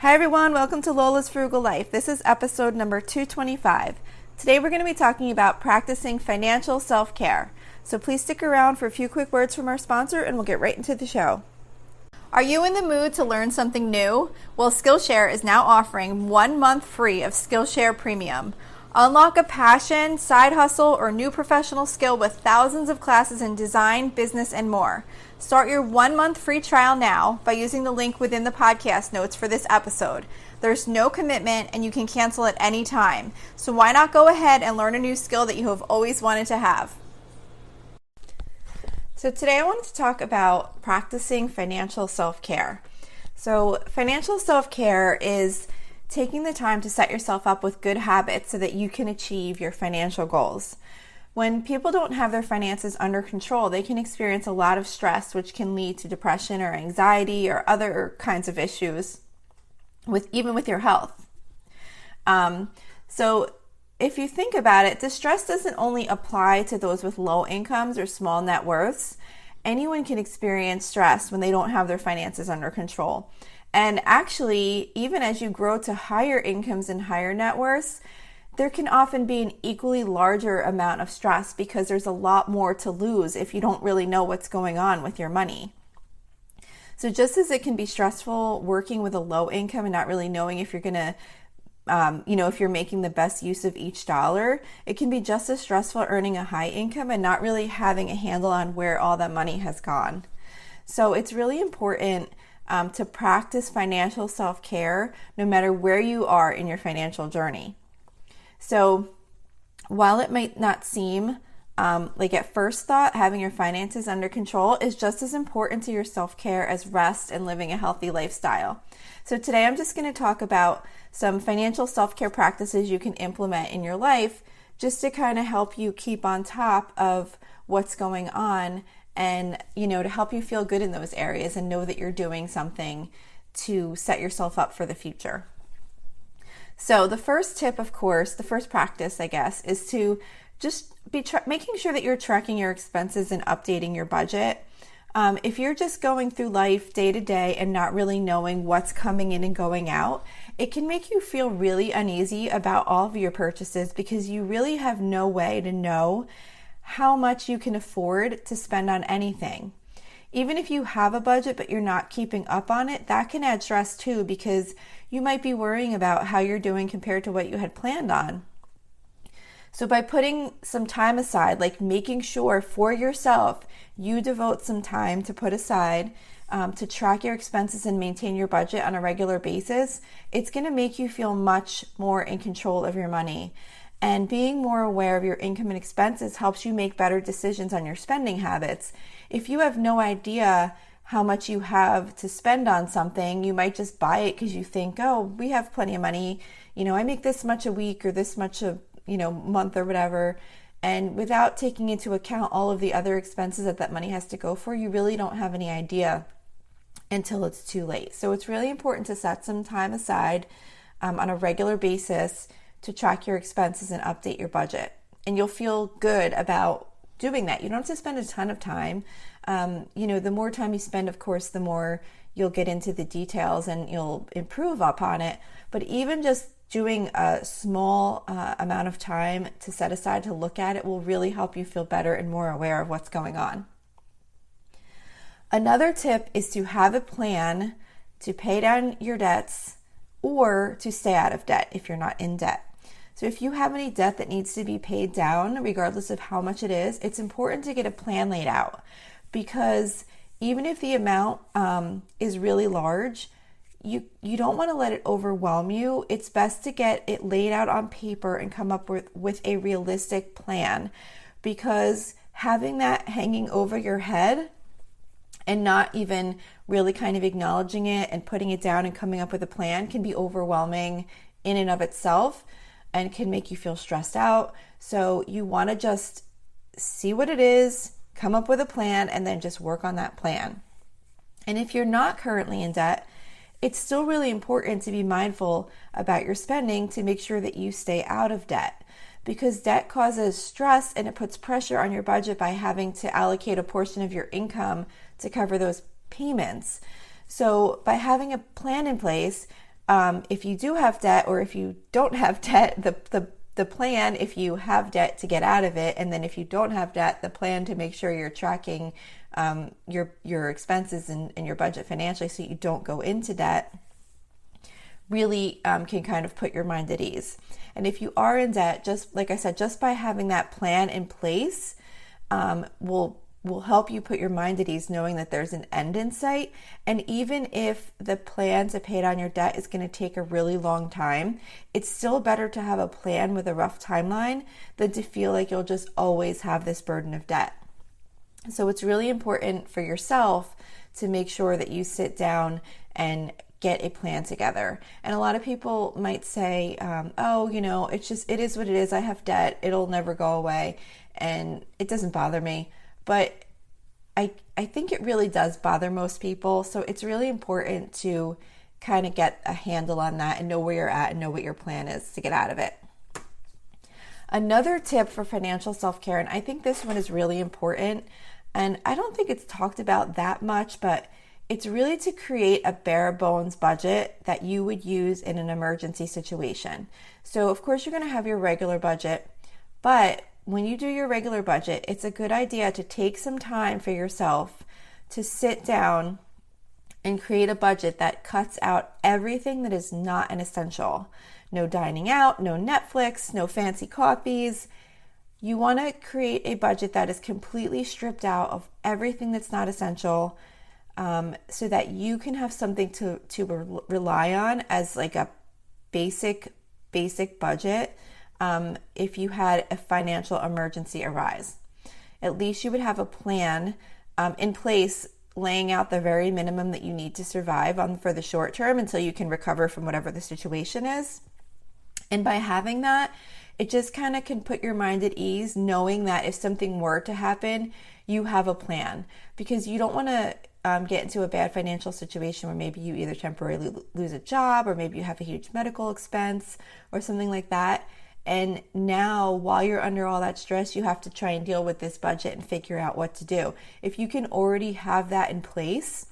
Hi everyone, welcome to Lola's Frugal Life. This is episode number 225. Today we're going to be talking about practicing financial self-care. So please stick around for a few quick words from our sponsor and we'll get right into the show. Are you in the mood to learn something new? Well, Skillshare is now offering 1 month free of Skillshare Premium. Unlock a passion, side hustle, or new professional skill with thousands of classes in design, business, and more. Start your 1 month free trial now by using the link within the podcast notes for this episode. There's no commitment and you can cancel at any time. So why not go ahead and learn a new skill that you have always wanted to have? So today I wanted to talk about practicing financial self-care. So financial self-care is taking the time to set yourself up with good habits so that you can achieve your financial goals. When people don't have their finances under control, they can experience a lot of stress, which can lead to depression or anxiety or other kinds of issues, even with your health. So if you think about it, the stress doesn't only apply to those with low incomes or small net worths. Anyone can experience stress when they don't have their finances under control. And actually, even as you grow to higher incomes and higher net worths, there can often be an equally larger amount of stress because there's a lot more to lose if you don't really know what's going on with your money. So just as it can be stressful working with a low income and not really knowing if you're going to, if you're making the best use of each dollar, it can be just as stressful earning a high income and not really having a handle on where all that money has gone. So it's really important to practice financial self-care no matter where you are in your financial journey. So while it might not seem like at first thought, having your finances under control is just as important to your self-care as rest and living a healthy lifestyle. So today I'm just going to talk about some financial self-care practices you can implement in your life just to kind of help you keep on top of what's going on and, to help you feel good in those areas and know that you're doing something to set yourself up for the future. So the first tip, of course, the first practice, I guess, is to just be making sure that you're tracking your expenses and updating your budget. If you're just going through life day to day and not really knowing what's coming in and going out, it can make you feel really uneasy about all of your purchases because you really have no way to know how much you can afford to spend on anything. Even if you have a budget but you're not keeping up on it, that can add stress too because you might be worrying about how you're doing compared to what you had planned on. So by putting some time aside, like making sure for yourself, you devote some time to put aside to track your expenses and maintain your budget on a regular basis, it's going to make you feel much more in control of your money. And being more aware of your income and expenses helps you make better decisions on your spending habits. If you have no idea how much you have to spend on something, you might just buy it because you think, oh, we have plenty of money. I make this much a week or this much a month or whatever. And without taking into account all of the other expenses that money has to go for, you really don't have any idea until it's too late. So it's really important to set some time aside on a regular basis to track your expenses and update your budget. And you'll feel good about doing that. You don't have to spend a ton of time. The more time you spend, of course, the more you'll get into the details and you'll improve upon it. But even just doing a small amount of time to set aside to look at it will really help you feel better and more aware of what's going on. Another tip is to have a plan to pay down your debts or to stay out of debt if you're not in debt. So if you have any debt that needs to be paid down, regardless of how much it is, it's important to get a plan laid out because even if the amount is really large, you don't want to let it overwhelm you. It's best to get it laid out on paper and come up with a realistic plan because having that hanging over your head and not even really kind of acknowledging it and putting it down and coming up with a plan can be overwhelming in and of itself and can make you feel stressed out. So you want to just see what it is, come up with a plan, and then just work on that plan. And if you're not currently in debt, it's still really important to be mindful about your spending to make sure that you stay out of debt because debt causes stress and it puts pressure on your budget by having to allocate a portion of your income to cover those payments. So by having a plan in place, if you do have debt, or if you don't have debt, the plan, if you have debt, to get out of it, and then if you don't have debt, the plan to make sure you're tracking your expenses and your budget financially so you don't go into debt, really can kind of put your mind at ease. And if you are in debt, just like I said, just by having that plan in place will help you put your mind at ease, knowing that there's an end in sight. And even if the plan to pay down your debt is going to take a really long time, it's still better to have a plan with a rough timeline than to feel like you'll just always have this burden of debt. So it's really important for yourself to make sure that you sit down and get a plan together. And a lot of people might say, it is what it is. I have debt. It'll never go away. And it doesn't bother me. But I think it really does bother most people. So it's really important to kind of get a handle on that and know where you're at and know what your plan is to get out of it. Another tip for financial self-care, and I think this one is really important, and I don't think it's talked about that much, but it's really to create a bare bones budget that you would use in an emergency situation. So of course you're going to have your regular budget, but when you do your regular budget, it's a good idea to take some time for yourself to sit down and create a budget that cuts out everything that is not an essential. No dining out, no Netflix, no fancy coffees. You want to create a budget that is completely stripped out of everything that's not essential, so that you can have something to rely on as like a basic budget. If you had a financial emergency arise, at least you would have a plan in place, laying out the very minimum that you need to survive for the short term until you can recover from whatever the situation is. And by having that, it just kind of can put your mind at ease, knowing that if something were to happen, you have a plan, because you don't want to get into a bad financial situation where maybe you either temporarily lose a job, or maybe you have a huge medical expense or something like that. And now, while you're under all that stress, you have to try and deal with this budget and figure out what to do. If you can already have that in place,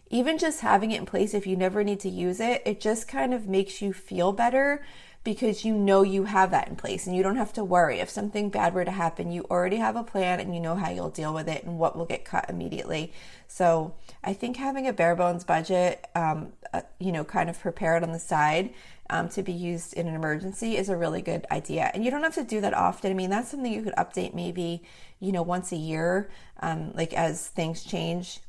even just having it in place, if you never need to use it, it just kind of makes you feel better, because you know you have that in place and you don't have to worry. If something bad were to happen, you already have a plan and you know how you'll deal with it and what will get cut immediately. So I think having a bare bones budget, kind of prepared on the side to be used in an emergency is a really good idea. And you don't have to do that often. I mean, that's something you could update maybe, once a year, like as things change.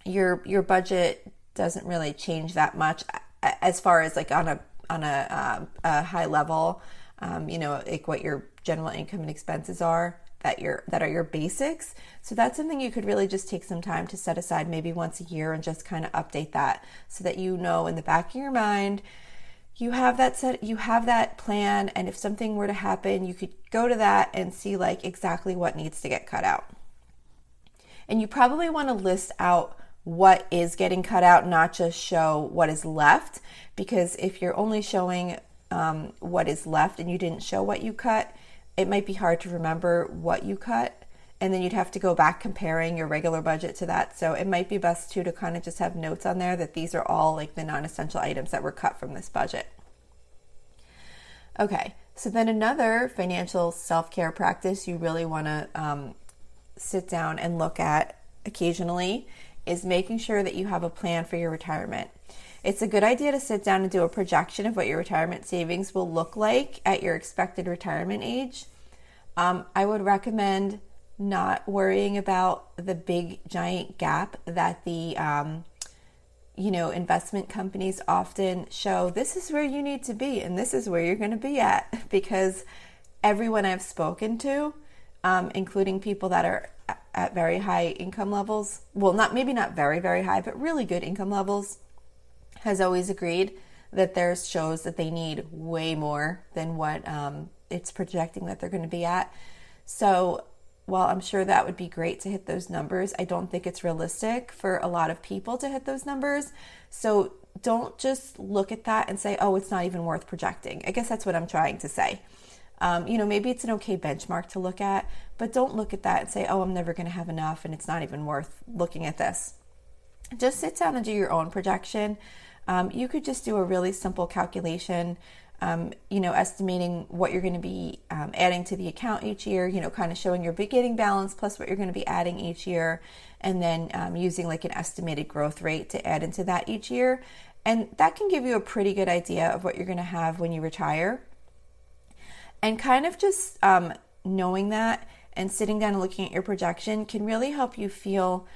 Your budget doesn't really change that much as far as like on a high level, like what your general income and expenses are that are your basics. So that's something you could really just take some time to set aside maybe once a year and just kind of update that, so that in the back of your mind you have that plan, and if something were to happen, you could go to that and see like exactly what needs to get cut out. And you probably want to list out what is getting cut out, not just show what is left, because if you're only showing what is left and you didn't show what you cut, it might be hard to remember what you cut, and then you'd have to go back comparing your regular budget to that. So it might be best to kind of just have notes on there that these are all like the non-essential items that were cut from this budget. Okay, so then another financial self-care practice you really want to sit down and look at occasionally is making sure that you have a plan for your retirement. It's a good idea to sit down and do a projection of what your retirement savings will look like at your expected retirement age. I would recommend not worrying about the big giant gap that the investment companies often show. This is where you need to be and this is where you're going to be at, because everyone I've spoken to, including people that are at very high income levels, well, maybe not very, very high, but really good income levels, has always agreed that there's shows that they need way more than what it's projecting that they're going to be at. So while I'm sure that would be great to hit those numbers, I don't think it's realistic for a lot of people to hit those numbers. So don't just look at that and say, oh, it's not even worth projecting. I guess that's what I'm trying to say. Maybe it's an okay benchmark to look at, but don't look at that and say, oh, I'm never going to have enough and it's not even worth looking at this. Just sit down and do your own projection. you could just do a really simple calculation, estimating what you're going to be adding to the account each year, kind of showing your beginning balance plus what you're going to be adding each year, and then using like an estimated growth rate to add into that each year. And that can give you a pretty good idea of what you're going to have when you retire. And kind of just knowing that and sitting down and looking at your projection can really help you feel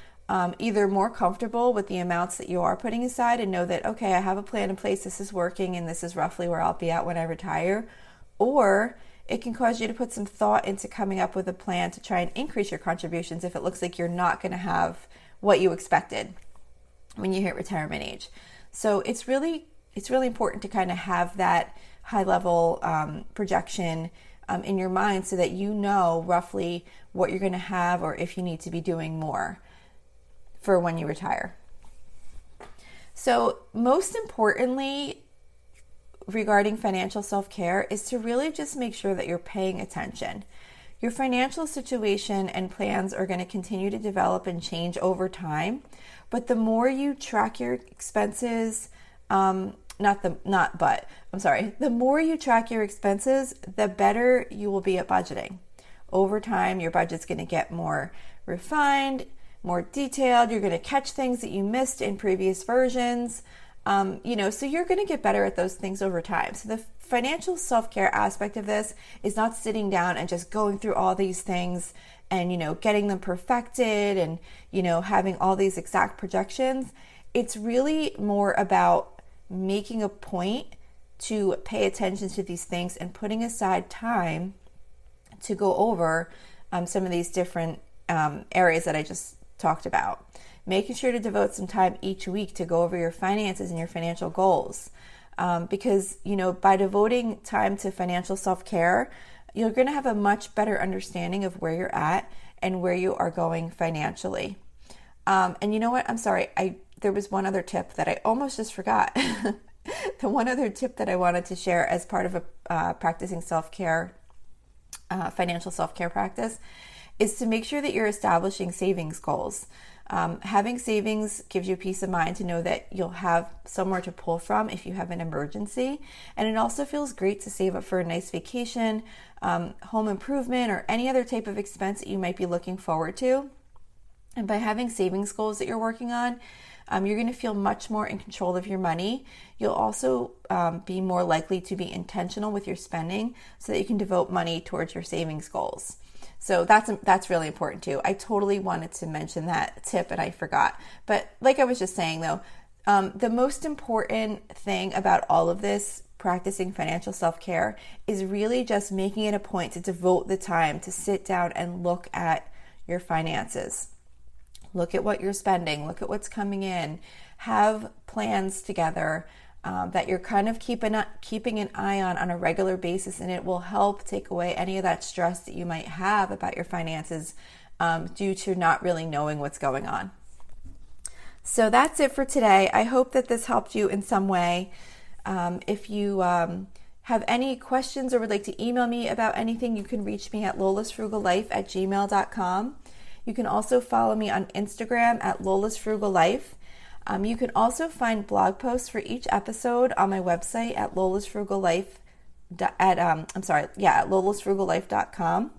either more comfortable with the amounts that you are putting aside and know that, okay, I have a plan in place, this is working, and this is roughly where I'll be at when I retire. Or it can cause you to put some thought into coming up with a plan to try and increase your contributions if it looks like you're not going to have what you expected when you hit retirement age. So it's really important to kind of have that high level projection in your mind so that you know roughly what you're going to have or if you need to be doing more for when you retire. So most importantly, regarding financial self-care is to really just make sure that you're paying attention. Your financial situation and plans are going to continue to develop and change over time, but the more you track your expenses, the more you track your expenses, the better you will be at budgeting. Over time, your budget's going to get more refined, more detailed. You're going to catch things that you missed in previous versions. So you're going to get better at those things over time. So the financial self-care aspect of this is not sitting down and just going through all these things and, getting them perfected and, having all these exact projections. It's really more about making a point to pay attention to these things and putting aside time to go over some of these different areas that I just talked about. Making sure to devote some time each week to go over your finances and your financial goals. Because, by devoting time to financial self-care, you're going to have a much better understanding of where you're at and where you are going financially. And you know what? I'm sorry. There was one other tip that I almost just forgot. The one other tip that I wanted to share as part of a practicing self-care, financial self-care practice is to make sure that you're establishing savings goals. Having savings gives you peace of mind to know that you'll have somewhere to pull from if you have an emergency. And it also feels great to save up for a nice vacation, home improvement, or any other type of expense that you might be looking forward to. And by having savings goals that you're working on, you're going to feel much more in control of your money. You'll also be more likely to be intentional with your spending so that you can devote money towards your savings goals. So that's really important too. I totally wanted to mention that tip and I forgot. But like I was just saying though, the most important thing about all of this practicing financial self-care is really just making it a point to devote the time to sit down and look at your finances. Look at what you're spending, look at what's coming in, have plans together that you're kind of keeping an eye on a regular basis, and it will help take away any of that stress that you might have about your finances due to not really knowing what's going on. So that's it for today. I hope that this helped you in some way. If you have any questions or would like to email me about anything, you can reach me at lolasfrugallife@gmail.com. You can also follow me on Instagram at lolasfrugallife. You can also find blog posts for each episode on my website at lolasfrugallife.com.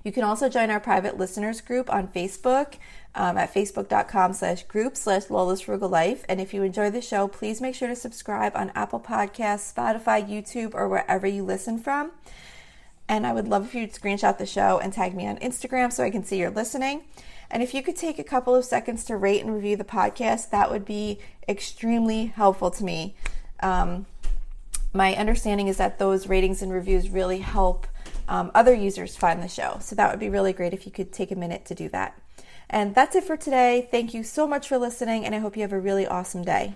You can also join our private listeners group on Facebook at facebook.com/group/lolasfrugallife. And if you enjoy the show, please make sure to subscribe on Apple Podcasts, Spotify, YouTube, or wherever you listen from. And I would love if you'd screenshot the show and tag me on Instagram so I can see you're listening. And if you could take a couple of seconds to rate and review the podcast, that would be extremely helpful to me. My understanding is that those ratings and reviews really help other users find the show. So that would be really great if you could take a minute to do that. And that's it for today. Thank you so much for listening, and I hope you have a really awesome day.